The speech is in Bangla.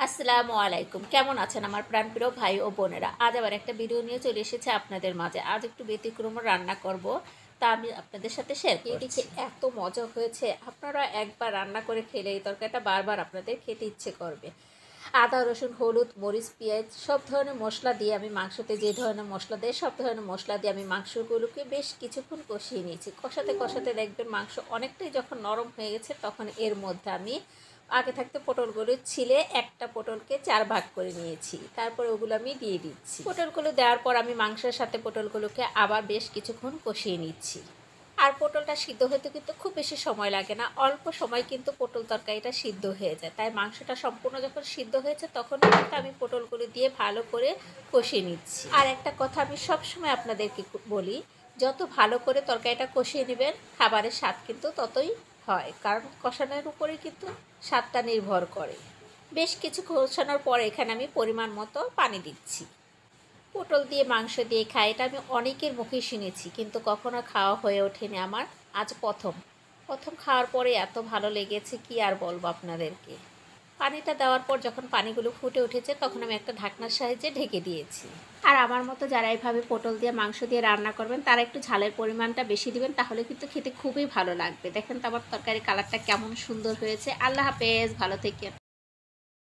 আসসালামু আলাইকুম। কেমন আছেন আমার প্রাণপ্রিয় ভাই ও বোনেরা? আজ আবার একটা ভিডিও নিয়ে চলে এসেছি আপনাদের মাঝে। আজ একটু ব্যতিক্রম রান্না করব, তা আমি আপনাদের সাথে শেয়ার করছি। এদিকে এত মজা হয়েছে, আপনারা একবার রান্না করে খেলে এই তরকারিটা বারবার আপনাদের খেতে ইচ্ছে করবে। আদা, রসুন, হলুদ, মরিচ, পেঁয়াজ সব ধরনের মশলা দিয়ে আমি মাংসতে যে ধরনের মশলা দেয় সব ধরনের মশলা দিয়ে আমি মাংসগুলোকে বেশ কিছুক্ষণ কষিয়ে নিয়েছি। কষাতে কষাতে দেখবেন মাংস অনেকটাই যখন নরম হয়ে গেছে, তখন এর মধ্যে আমি আগে থাকতে পটলগুলো ছিলে একটা পটলকে 4 ভাগ করে নিয়েছি। তারপর ওগুলো আমি দিয়ে দিচ্ছি। পটলগুলো দেওয়ার পর আমি মাংসের সাথে পটলগুলোকে আবার বেশ কিছুক্ষণ কষিয়ে নিচ্ছি। আর পটলটা সিদ্ধ হতে কিন্তু খুব বেশি সময় লাগে না, অল্প সময় কিন্তু পটল তরকারিটা সিদ্ধ হয়ে যায়। তাই মাংসটা সম্পূর্ণ যখন সিদ্ধ হয়েছে তখন কিন্তু আমি পটলগুলো দিয়ে ভালো করে কষিয়ে নিচ্ছি। আর একটা কথা আমি সবসময় আপনাদেরকে বলি, যত ভালো করে তরকারিটা কষিয়ে নেবেন খাবারের স্বাদ কিন্তু ততই হয়, কারণ কষানোর উপরে কিন্তু স্বাদটা নির্ভর করে। বেশ কিছু কষানোর পর এখানে আমি পরিমাণ মতো পানি দিচ্ছি। পটল দিয়ে মাংস দিয়ে খাই, এটা আমি অনেকের মুখেই শুনেছি, কিন্তু কখনো খাওয়া হয়ে ওঠেনি আমার। আজ প্রথম প্রথম খাওয়ার পরে এত ভালো লেগেছে কি আর বলবো আপনাদেরকে। পানিটা দেওয়ার পর যখন পানিগুলো ফুটে উঠেছে তখন আমি একটা ঢাকনার সাহায্যে ঢেকে দিয়েছি। আর আমার মতো যারা এইভাবে পটল দিয়ে মাংস দিয়ে রান্না করবেন তারা একটু ঝালের পরিমাণটা বেশি দিবেন, তাহলে কিন্তু খেতে খুবই ভালো লাগবে। দেখেন তো আমার তরকারি কালারটা কেমন সুন্দর হয়েছে। আল্লাহ হাফেজ, ভালো থেকে।